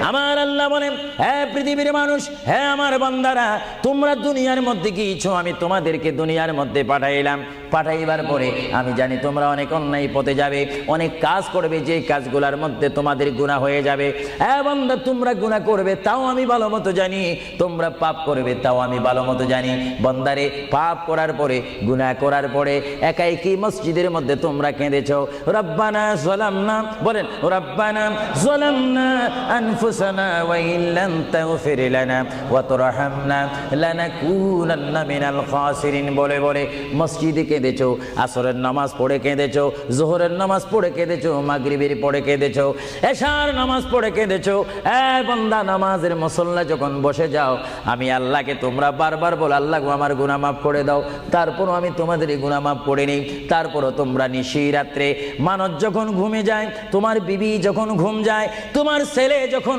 আমার আল্লাহ বলেন, হে পৃথিবীর মানুষ, হে আমার বান্দারা, তোমরা দুনিয়ার মধ্যে গিয়েছো, আমি তোমাদেরকে দুনিয়ার মধ্যে পাঠাইলাম। পাঠাইবার পরে আমি জানি তোমরা অনেক অন্যায় পথে যাবে, অনেক কাজ করবে, যে কাজগুলোর মধ্যে তোমাদের গুনাহ হয়ে যাবে। হ্যাঁ বান্দা, তোমরা গুনাহ করবে তাও আমি ভালো মতো জানি, তোমরা পাপ করবে তাও আমি ভালো মতো জানি। বান্দারে, পাপ করার পরে, গুনাহ করার পরে একাই কি মসজিদের মধ্যে তোমরা কেঁদেছো, রব্বানা যালামনা, বলেন রব্বানা যালামনা আনফুসানা ওয়া ইল্লাম তাগফির লানা ওয়া তুরহামনা লানাকুনান্না মিনাল খাসিরিন বলে বলে মসজিদে কেঁদেছো, আসরের নামাজ পড়ে কেঁদেছো, যোহরের নামাজ পড়ে কেঁদেছো, মাগরিবের পড়ে কেঁদেছো, এশার নামাজ পড়ে কেঁদেছো। এ বান্দা, নামাজের মুসল্লা যখন বসে যাও, আমি আল্লাহকে তোমরা বারবার বল, আল্লাহ গো আমার গুনাহ মাফ করে দাও। তারপরও আমি তোমাদের গুনাহ মাফ করে নেই। তারপরও তোমরা নিশি রাত্রে, মানুষ যখন ঘুমে যায়, তোমার বিবি যখন ঘুম যায়, তোমার ছেলে যখন